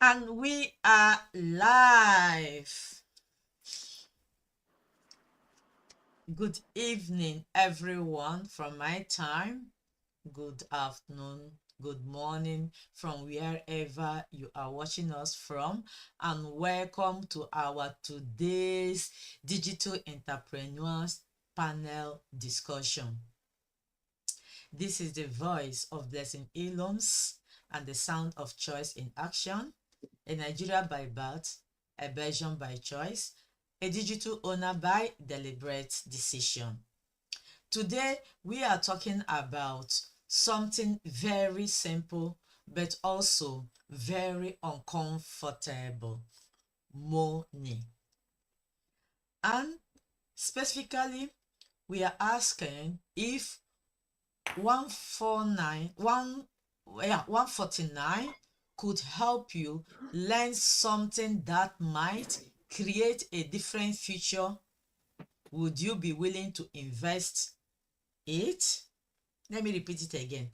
And we are live. Good evening, everyone, from my time. Good afternoon, good morning, from wherever you are watching us from. And welcome to our today's Digital Entrepreneurs Panel discussion. This is the voice of Blessing Eloms and the sound of choice in action. A Nigerian by birth, a Belgian by choice, a digital owner by deliberate decision. Today, we are talking about something very simple but also very uncomfortable: money. And specifically, we are asking if 149 could help you learn something that might create a different future. Would you be willing to invest it? Let me repeat it again.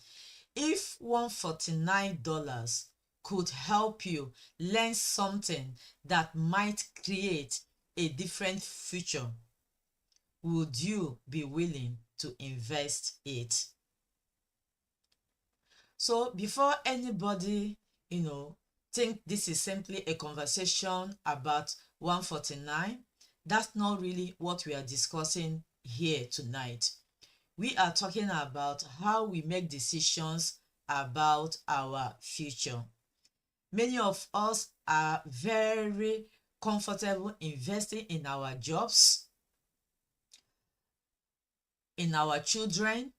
If $149 could help you learn something that might create a different future, would you be willing to invest it? So before anybody, think this is simply a conversation about 149, that's not really what we are discussing here tonight. We are talking about how we make decisions about our future. Many of us are very comfortable investing in our jobs, in our children,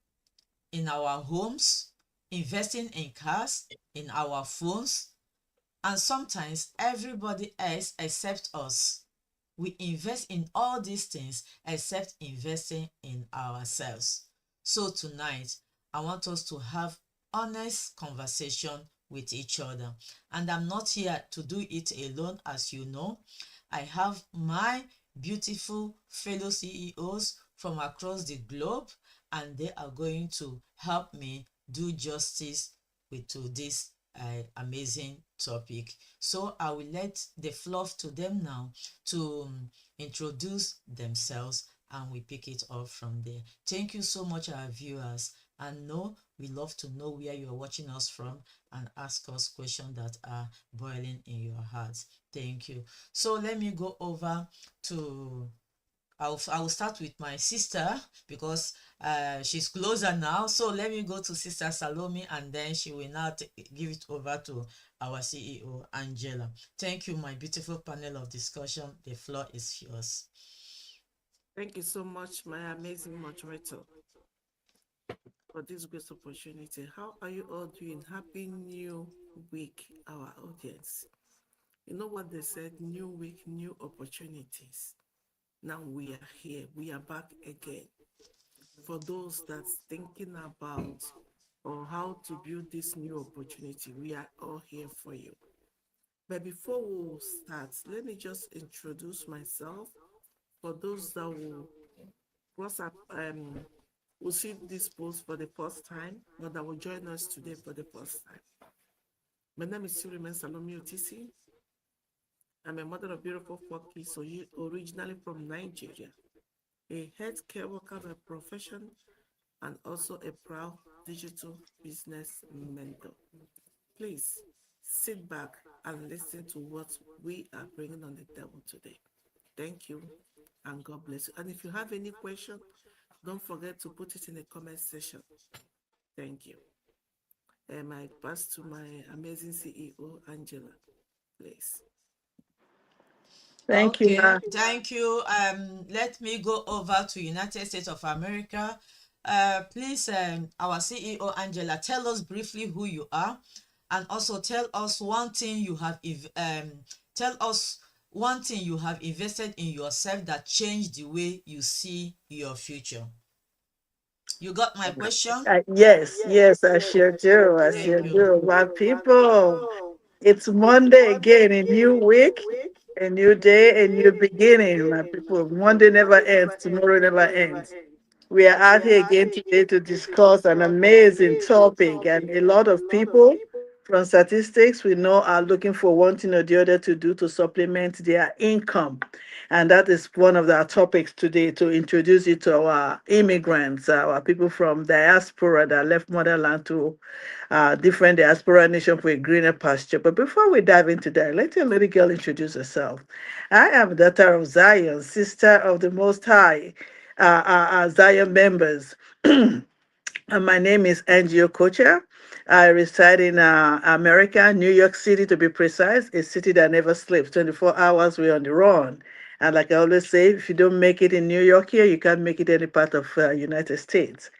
in our homes, investing in cars, in our phones, and sometimes everybody else except us. We invest in all these things except investing in ourselves. So tonight, I want us to have honest conversation with each other. And I'm not here to do it alone, as you know. I have my beautiful fellow CEOs from across the globe, and they are going to help me do justice to this amazing topic. So I will let the floor to them now to introduce themselves, and we pick it up from there. Thank you so much, our viewers. And no, we love to know where you are watching us from and ask us questions that are boiling in your hearts. Thank you. So let me go over to I will start with my sister because she's closer now. So let me go to Sister Salome, and then she will now give it over to our CEO, Angela. Thank you, my beautiful panel of discussion. The floor is yours. Thank you so much, my amazing moderator, for this great opportunity. How are you all doing? Happy New Week, our audience. You know what they said, new week, new opportunities. Now we are here. We are back again. For those that's thinking about or how to build this new opportunity, we are all here for you. But before we start, let me just introduce myself for those that will see this post for the first time or that will join us today for the first time. My name is Sirimen Salome Otisi. I'm a mother of beautiful 4 kids, originally from Nigeria, a healthcare worker by profession, and also a proud digital business mentor. Please sit back and listen to what we are bringing on the table today. Thank you, and God bless you. And if you have any question, don't forget to put it in the comment section. Thank you. And I pass to my amazing CEO, Angela, please. Thank you, Okay, Ma. thank you. Let me go over to United States of America. Please, our CEO, Angela, tell us briefly who you are, and also tell us one thing you have invested in yourself that changed the way you see your future. You got my question? Yes, I sure do. I Thank sure you. do. My people, it's Monday again, a new week, a new day, a new beginning. My people, Monday never ends, tomorrow never ends. We are out here again today to discuss an amazing topic, and a lot of people From statistics, we know are looking for one thing or the other to do to supplement their income. And that is one of our topics today, to introduce you to our immigrants, our people from diaspora that left motherland to different diaspora nation for a greener pasture. But before we dive into that, let your little girl introduce herself. I am daughter of Zion, sister of the Most High, Zion members. My name is Angie Okocha. I reside in America, New York City to be precise, a city that never sleeps. 24 hours, we're on the run. And like I always say, if you don't make it in New York here, you can't make it any part of United States.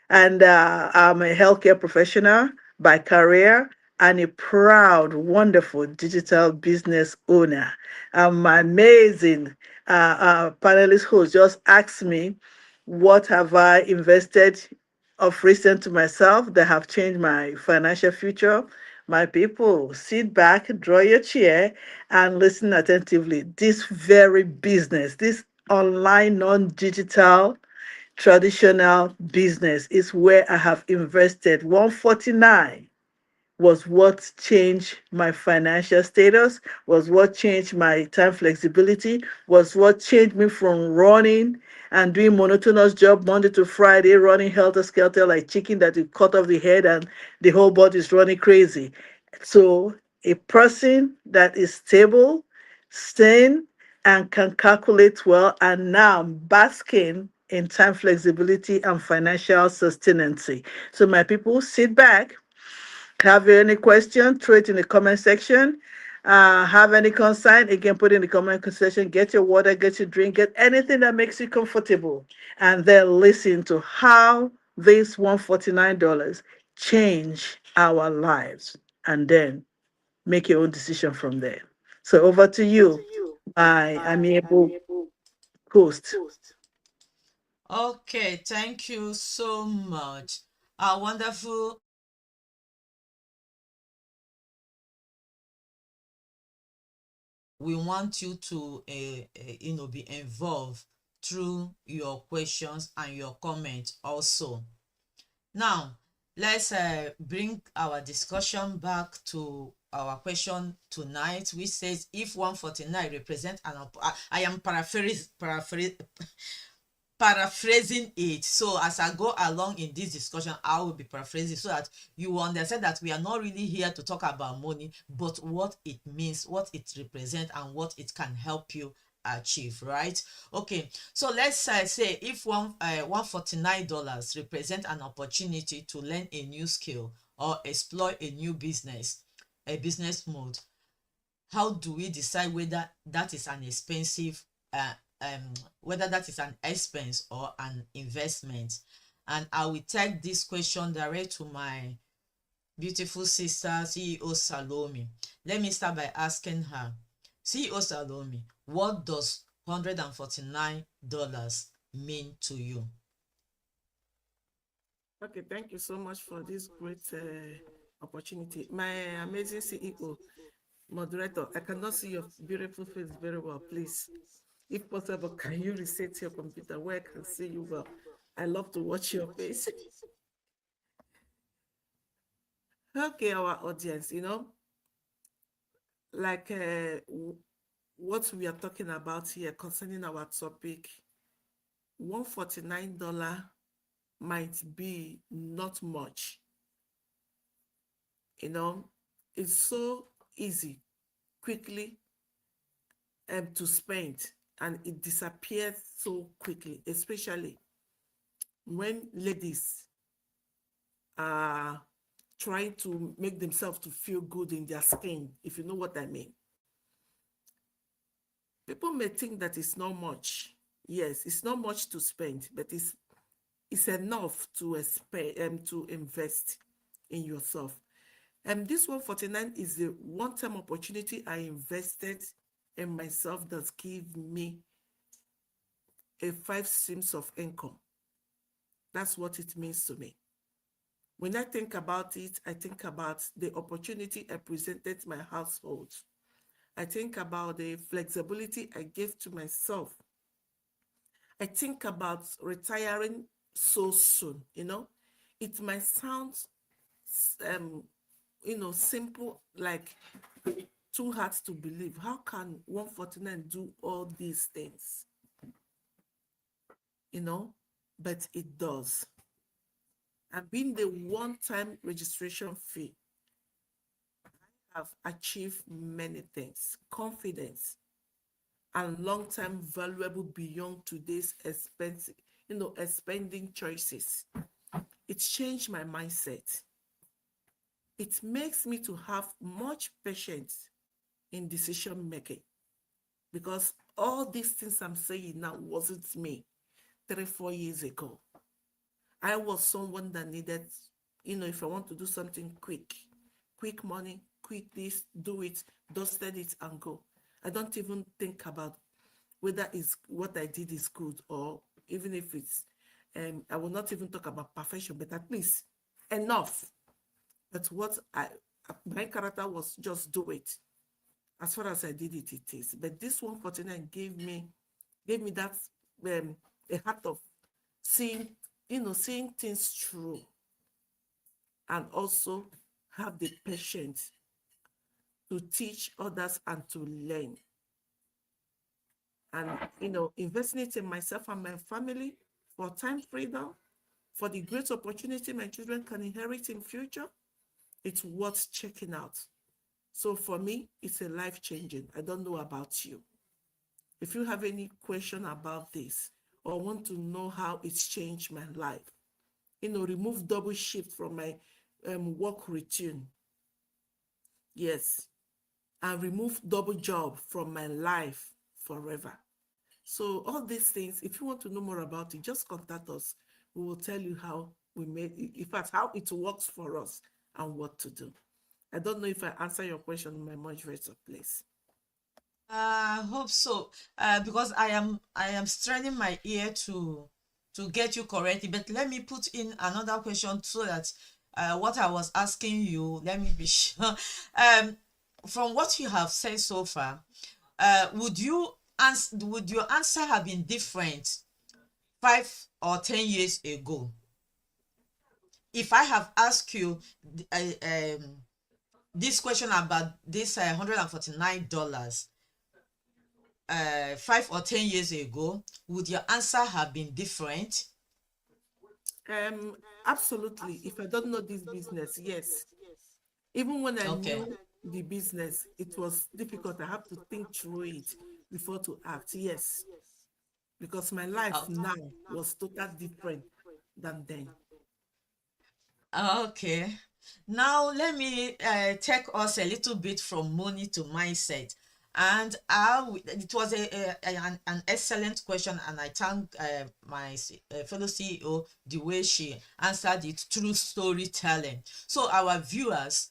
And I'm a healthcare professional by career and a proud, wonderful digital business owner. My amazing panelist host just asked me, what have I invested of recent to myself that have changed my financial future? My people, sit back, draw your chair, and listen attentively. This very business, this online, non digital, traditional business is where I have invested. 149 was what changed my financial status, was what changed my time flexibility, was what changed me from running and doing monotonous job Monday to Friday, running helter skelter like chicken that you cut off the head and the whole body is running crazy. So a person that is stable, sane, and can calculate well, and now basking in time flexibility and financial sustenance. So my people, sit back. Have any question, throw it in the comment section. Have any concern, again, put in the comment section. Get your water, get your drink, get anything that makes you comfortable. And then listen to how this $149 change our lives. And then make your own decision from there. So over to you, my amiable host. Okay, thank you so much. Our wonderful. We want you to, be involved through your questions and your comments also. Now, let's bring our discussion back to our question tonight, which says, if 149 represent I am paraphrasing it. So as I go along in this discussion, I will be paraphrasing so that you understand that we are not really here to talk about money, but what it means, what it represents, and what it can help you achieve, right? Okay, so let's say if $149 represent an opportunity to learn a new skill or explore a new business, a business mode. How do we decide whether that is an expensive whether that is an expense or an investment? And I will take this question direct to my beautiful sister, CEO Salome. Let me start by asking her, CEO Salome, what does $149 mean to you? Okay, thank you so much for this great opportunity. My amazing CEO, moderator, I cannot see your beautiful face very well. Please, if possible, can you reset your computer where I can see you well? I love to watch your face. Okay, our audience, like what we are talking about here concerning our topic, $149 might be not much. It's so easy, quickly to spend, and it disappears so quickly, especially when ladies are trying to make themselves to feel good in their skin, if you know what I mean. People may think that it's not much. Yes, it's not much to spend, but it's enough to invest in yourself. And this 149 is the one-time opportunity I invested in myself that's give me a 5 streams of income. That's what it means to me. When I think about it, I think about the opportunity I presented my household. I think about the flexibility I gave to myself. I think about retiring so soon. It might sound simple, like too hard to believe. How can 149 do all these things? But it does. And being the one-time registration fee, have achieved many things. Confidence and long-term valuable beyond today's expensive, expending choices. It changed my mindset. It makes me to have much patience in decision making, because all these things I'm saying now wasn't me 3-4 years ago. I was someone that needed, if I want to do something quick money, quick this, do it, dusted it and go. I don't even think about whether it's what I did is good, or even if it's, I will not even talk about perfection, but at least enough. But my character was just do it. As far as I did it, it is. But this 149 gave me that a heart of seeing things through, and also have the patience to teach others and to learn. And investing it in myself and my family for time freedom, for the great opportunity my children can inherit in future, it's worth checking out. So for me, it's a life changing. I don't know about you. If you have any question about this, or want to know how it's changed my life, remove double shift from my work routine. Yes. And remove double job from my life forever. So all these things, if you want to know more about it, just contact us. We will tell you how we made it, in fact, how it works for us and what to do. I don't know if I answer your question in my moderator, please. I hope so. Because I am straining my ear to get you correctly. But let me put in another question so that what I was asking you, let me be sure. From what you have said so far, would your answer have been different 5 or 10 years ago? If I have asked you this question about this $149, 5 or 10 years ago, would your answer have been different? Absolutely. If I don't know this business, yes. Even when I Okay. knew the business, it was difficult. I have to think through it before to act. Yes. Because my life Oh, now was totally different than then. okay. Now let me take us a little bit from money to mindset. And it was an excellent question, and I thank my fellow CEO the way she answered it through storytelling. So our viewers,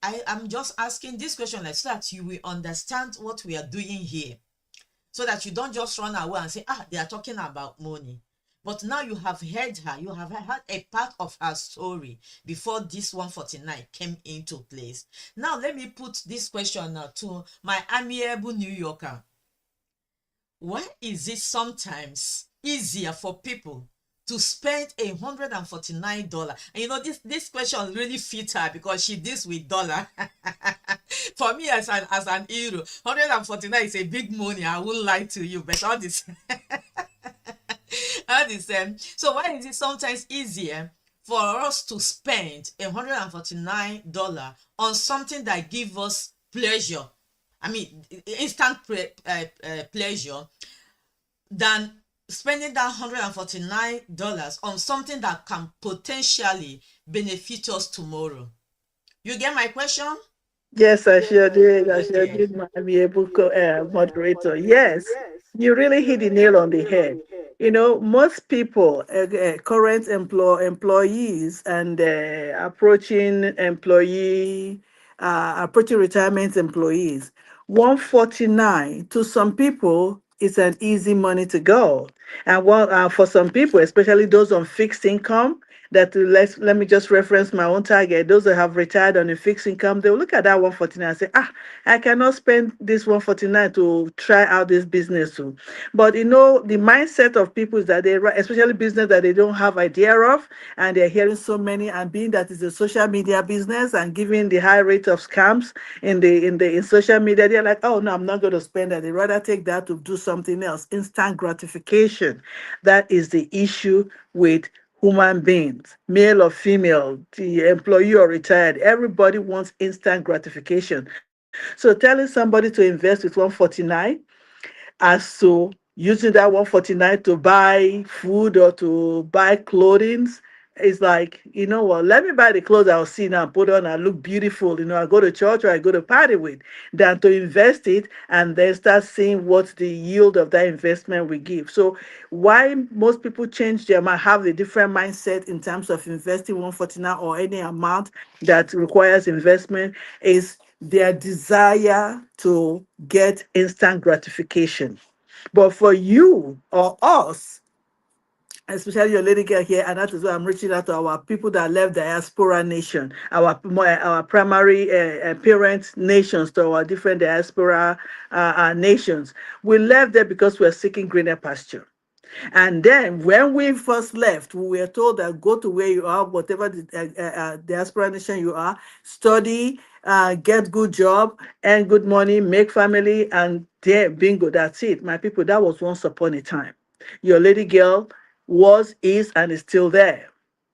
I am just asking this question so that you will understand what we are doing here, so that you don't just run away and say, they are talking about money. But now you have heard her, you have heard a part of her story before this 149 came into place. Now let me put this question to my amiable New Yorker. Why is it sometimes easier for people to spend $149? And this question really fits her because she deals with dollar. For me, as an euro, 149 is a big money. I won't lie to you, but all this all the same. So why is it sometimes easier for us to spend $149 on something that gives us pleasure? I mean, instant pleasure, than spending that $149 on something that can potentially benefit us tomorrow. You get my question? Yes, I sure did. I sure Okay. did, my amiable moderator. Yes, you really hit the nail on the head. Most people, current employees and approaching retirement employees, 149 to some people is an easy money to go, and for some people, especially those on fixed income that let me just reference my own target. Those that have retired on a fixed income, they'll look at that 149 and say, I cannot spend this 149 to try out this business too. But the mindset of people is that especially business that they don't have idea of, and they're hearing so many, and being that it's a social media business and given the high rate of scams in social media, they're like, oh no, I'm not going to spend that. They rather take that to do something else. Instant gratification. That is the issue with human beings, male or female, the employee or retired. Everybody wants instant gratification. So telling somebody to invest with 149 as to using that 149 to buy food or to buy clothing, it's like, you know what, let me buy the clothes I'll see now, put on, and look beautiful, I go to church or I go to party with, than to invest it and then start seeing what the yield of that investment will give. So why most people change their mind, have a different mindset in terms of investing 149 or any amount that requires investment, is their desire to get instant gratification. But for you or us, especially your lady girl here, and that is why I'm reaching out to our people that left diaspora nation, our primary parent nations, to our different diaspora nations. We left there because we're seeking greener pasture. And then when we first left, we were told that go to where you are, whatever the diaspora nation you are, study, get good job, earn good money, make family, and there, bingo, that's it. My people, that was once upon a time. Your lady girl was, is, and is still there.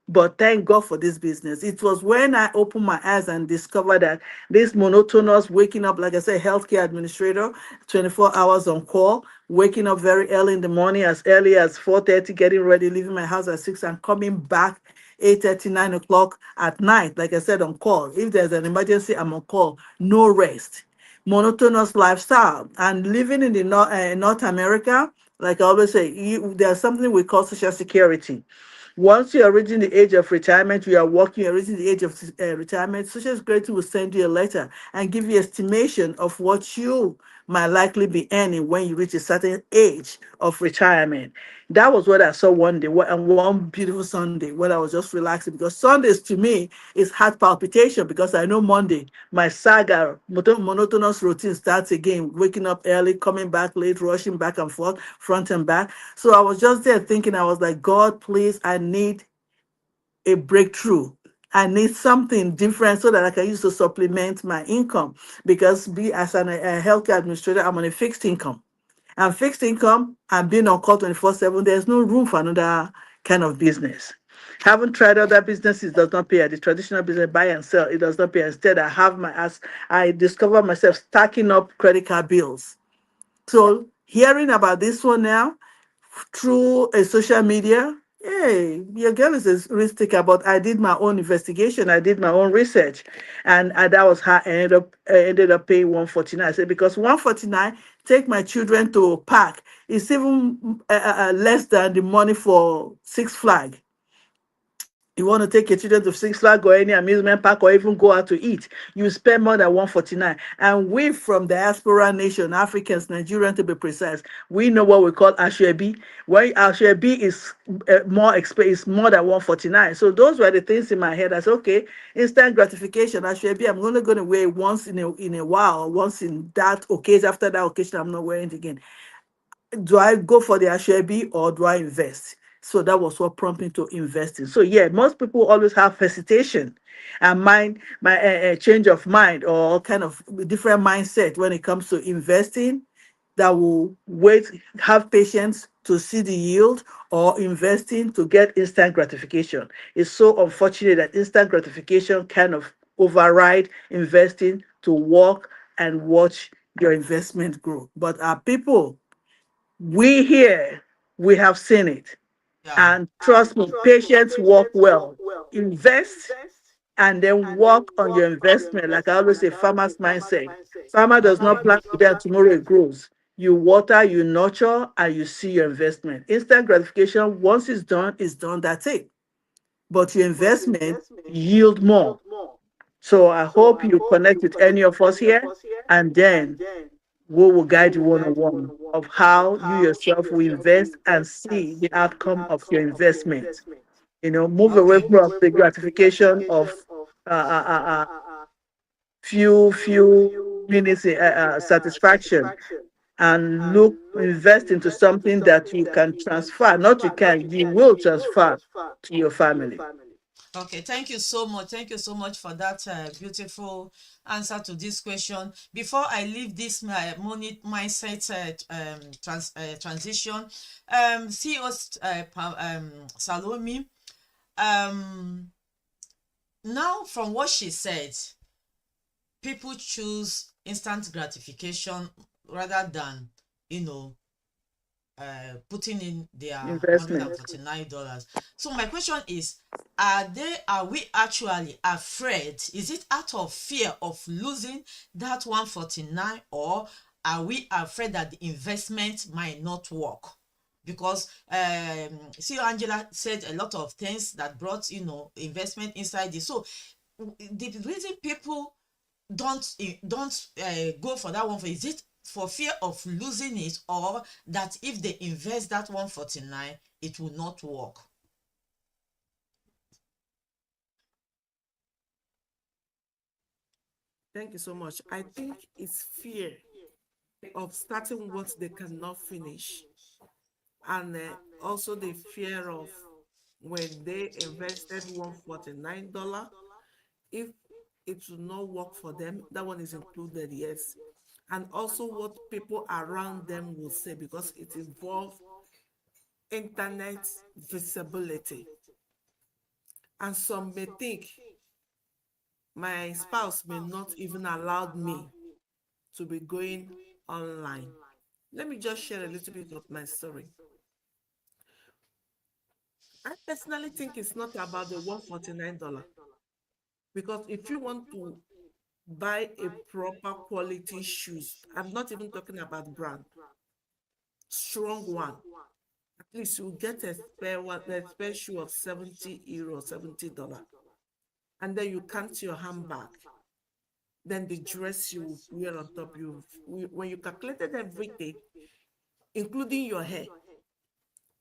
But thank God for this business. It was when I opened my eyes and discovered that this monotonous waking up, like I said, healthcare administrator, 24 hours on call, waking up very early in the morning, as early as 4:30, getting ready, leaving my house at 6, and coming back 8:30, 9 o'clock at night, like I said, on call. If there's an emergency, I'm on call. No rest. Monotonous lifestyle. And living in the North America, like I always say, there's something we call social security. Once you are reaching the age of retirement, you are working, you are reaching the age of retirement, Social Security will send you a letter and give you estimation of what you might likely be earning when you reach a certain age of retirement. That was what I saw one day, and one beautiful Sunday when I was just relaxing, because Sundays to me is heart palpitation, because I know Monday, my saga, monotonous routine starts again, waking up early, coming back late, rushing back and forth, front and back. So I was just there thinking, I was like, God, please, I need a breakthrough. I need something different so that I can use to supplement my income, because as a healthcare administrator, I'm on a fixed income. And fixed income and being on call 24/7, there's no room for another kind of business. Haven't tried other businesses, does not pay. The traditional business, buy and sell, it does not pay. Instead, I discover myself stacking up credit card bills. So hearing about this one now through a social media, hey, your girl is a risk taker, but I did my own investigation, I did my own research, and that was how I ended up paying 149. I said, because 149, take my children to park, it's even less than the money for Six Flag. You want to take your children to Six Flags or any amusement park, or even go out to eat, you spend more than 149. And we from diaspora nation, Africans, Nigerian to be precise, we know what we call Ashwebi. When Ashwebi is more expensive, more than 149. So those were the things in my head. I said, okay, instant gratification, Ashwebi, I'm only going to wear it once in a while, once in that occasion. After that occasion, I'm not wearing it again. Do I go for the Ashwebi or do I invest? So that was what prompted me to investing. So yeah, most people always have hesitation and my change of mind, or kind of different mindset when it comes to investing, that will wait, have patience to see the yield, or investing to get instant gratification. It's so unfortunate that instant gratification kind of override investing to work and watch your investment grow. But our people, we here, we have seen it. Yeah. And trust me, patience work well. Invest and then work on your investment. Like I always say, farmer's mindset. Farmer does not Definitely. plant today and tomorrow it grows. You water, you nurture, and you see your investment. Instant gratification, once it's done, that's it. But your investment yield more. So I hope you connect with any of us here, and then we will guide you one-on-one of how you yourself will invest and see the outcome of your investment. move away from the gratification of uh, uh, uh, uh, few minutes satisfaction, and invest into something that you can transfer, not you can, you will transfer to your family. Okay, thank you so much. Thank you so much for that beautiful answer to this question. Before I leave this money mindset transition, CEO Salome, um, now from what she said, people choose instant gratification rather than, you know, putting in their Investment. $149. So my question is, are we actually afraid? Is it out of fear of losing that 149, or are we afraid that the investment might not work? Because see, Angela said a lot of things that brought, investment inside this. So the reason people don't go for that one, for is it for fear of losing it, or that if they invest that 149 it will not work? Thank you so much. I think it's fear of starting what they cannot finish, and also the fear of when they invested $149, if it will not work for them. That one is included, yes. And also what people around them will say, because it involves internet visibility. And some may think my spouse may not even allow me to be going online. Let me just share a little bit of my story. I personally think it's not about the $149, because if you want to buy a proper quality shoes, I'm not even talking about brand, strong one, at least you get a spare one, a spare shoe of €70, $70, and then you count your handbag, then the dress you wear on top. When you calculated everything, including your hair,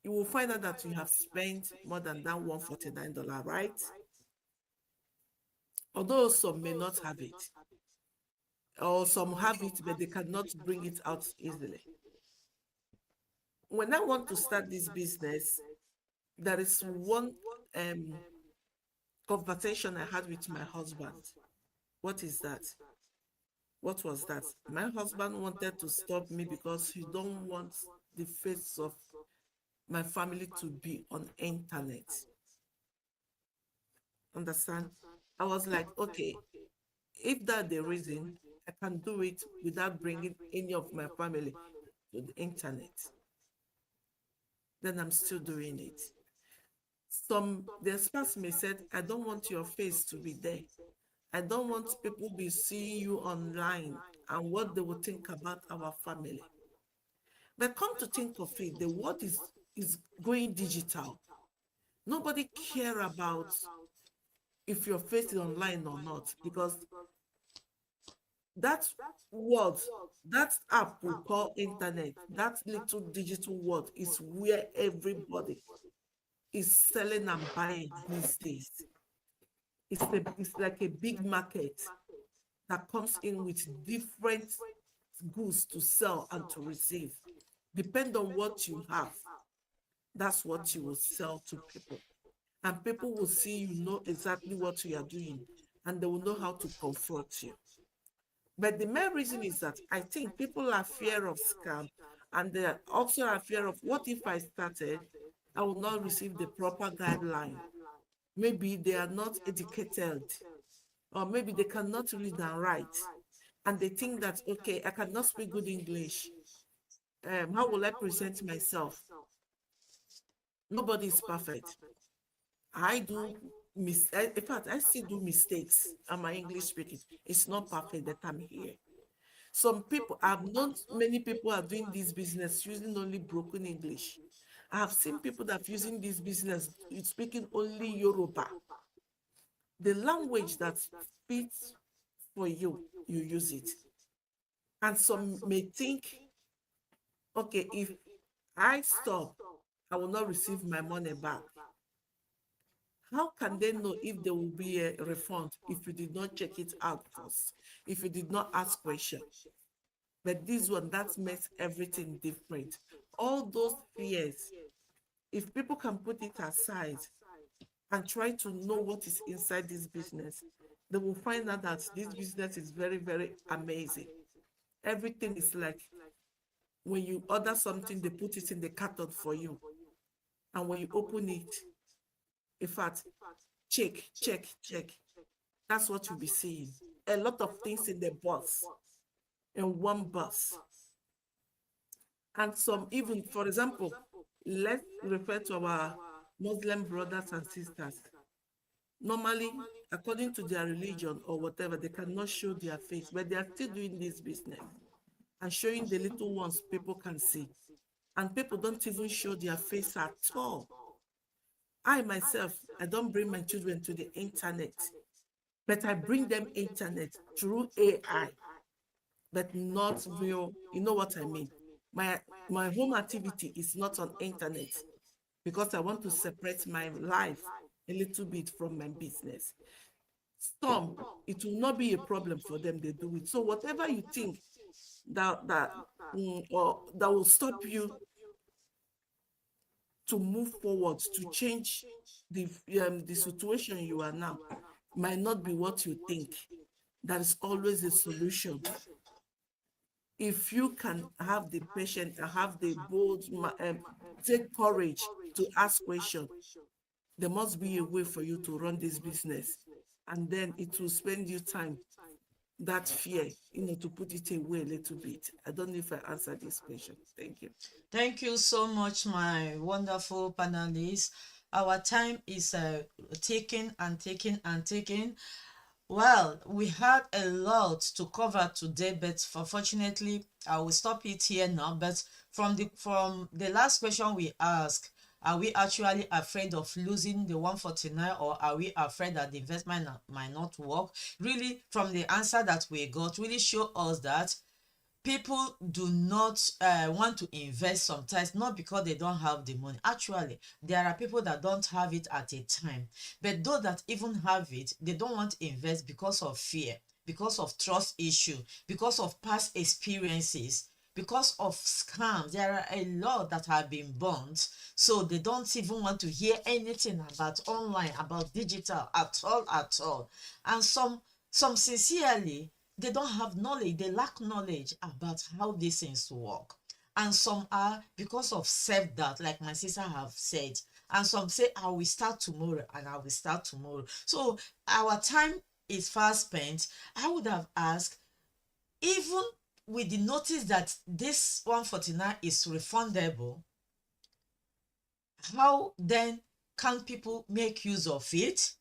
you will find out that you have spent more than that $149, right? Although some may not have it, or some have it, but they cannot bring it out easily. When I want to start this business, there is one um, conversation I had with my husband. What is that? What was that? My husband wanted to stop me because he don't want the face of my family to be on internet. Understand? I was like, okay, if that's the reason, I can do it without bringing any of my family to the internet. Then I'm still doing it. Some the spouse may said, I don't want your face to be there. I don't want people be seeing you online and what they will think about our family. But come to think of it, the world is going digital. Nobody care about if your face is online or not, because that world, that app we call internet, that little digital world is where everybody is selling and buying these days. It's like a big market that comes in with different goods to sell and to receive. Depend on what you have, that's what you will sell to people. And people will see you know exactly what you are doing, and they will know how to confront you. But the main reason is that I think people are fear of scam, and they are also are fear of, what if I started, I will not receive the proper guideline. Maybe they are not educated, or maybe they cannot read and write, and they think that, okay, I cannot speak good English. How will I present myself? Nobody is perfect. I do in fact, I still do mistakes, and my English speaking it's not perfect that I'm here. Some people, I've known many people are doing this business using only broken English. I have seen people that are using this business speaking only Yoruba. The language that fits for you, you use it. And some may think, okay, if I stop, I will not receive my money back. How can they know if there will be a refund if you did not check it out first, if you did not ask question? But this one, that makes everything different. All those fears, if people can put it aside and try to know what is inside this business, they will find out that this business is very, very amazing. Everything is like when you order something, they put it in the carton for you. And when you open it, in fact, check, check, check. That's what you'll be seeing. A lot of things in the bus, in one bus. And some even, for example, let's refer to our Muslim brothers and sisters. Normally, according to their religion or whatever, they cannot show their face, but they are still doing this business and showing the little ones people can see. And people don't even show their face at all. I myself, I don't bring my children to the internet, but I bring them internet through AI, but not real. You know what I mean? My home activity is not on internet because I want to separate my life a little bit from my business. Some, it will not be a problem for them, they do it. So whatever you think or that will stop you to move forward, to change the situation you are now, might not be what you think. There is always a solution. If you can have the patience and have the bold, take courage to ask questions, there must be a way for you to run this business. And then it will spend you time, that fear, to put it away a little bit. I don't know if I answered this question. Thank you. Thank you so much, my wonderful panelists. Our time is ticking and ticking and ticking. Well, we had a lot to cover today, but unfortunately, I will stop it here now. But from the last question we asked, are we actually afraid of losing the 149, or are we afraid that the investment might not work? Really, from the answer that we got, really show us that people do not want to invest sometimes, not because they don't have the money. Actually, there are people that don't have it at a time, but those that even have it, they don't want to invest because of fear, because of trust issue, because of past experiences, because of scams. There are a lot that have been burnt, so they don't even want to hear anything about online, about digital at all. And some sincerely, they don't have knowledge, they lack knowledge about how these things work. And some are because of self-doubt, like my sister have said, and some say, I will start tomorrow, and I will start tomorrow. So our time is fast spent. I would have asked, even with the notice that this 149 is refundable, how then can people make use of it?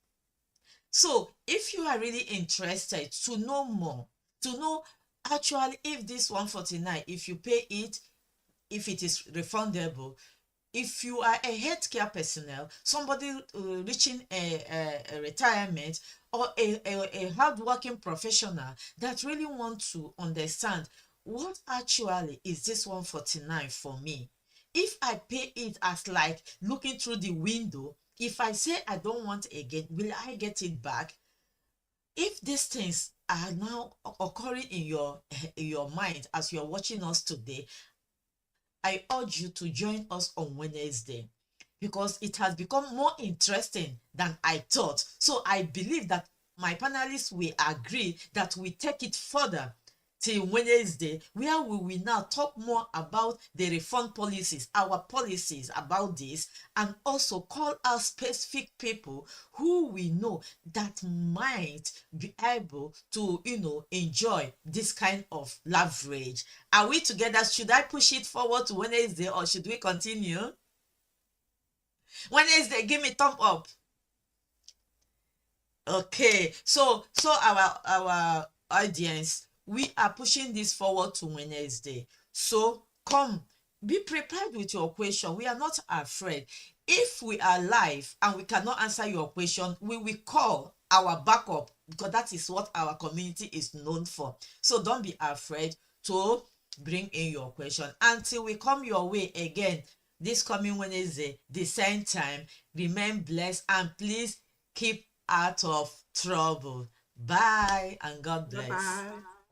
So if you are really interested to know more, to know actually if this 149, if you pay it, if it is refundable, if you are a healthcare personnel, somebody reaching a retirement, or a hardworking professional that really want to understand what actually is this 149 for me. If I pay it as like looking through the window, if I say I don't want again, will I get it back? If these things are now occurring in your mind as you're watching us today, I urge you to join us on Wednesday, because it has become more interesting than I thought. So I believe that my panelists will agree that we take it further till Wednesday, where we will now talk more about the refund policies, our policies about this, and also call out specific people who we know that might be able to, enjoy this kind of leverage. Are we together? Should I push it forward to Wednesday, or should we continue? Wednesday, give me thumb up. Okay, so our audience, we are pushing this forward to Wednesday. So come, be prepared with your question. We are not afraid. If we are live and we cannot answer your question, we will call our backup, because that is what our community is known for. So don't be afraid to bring in your question until we come your way again this coming Wednesday, the same time. Remain blessed, and please keep out of trouble. Bye and God bless. Bye-bye.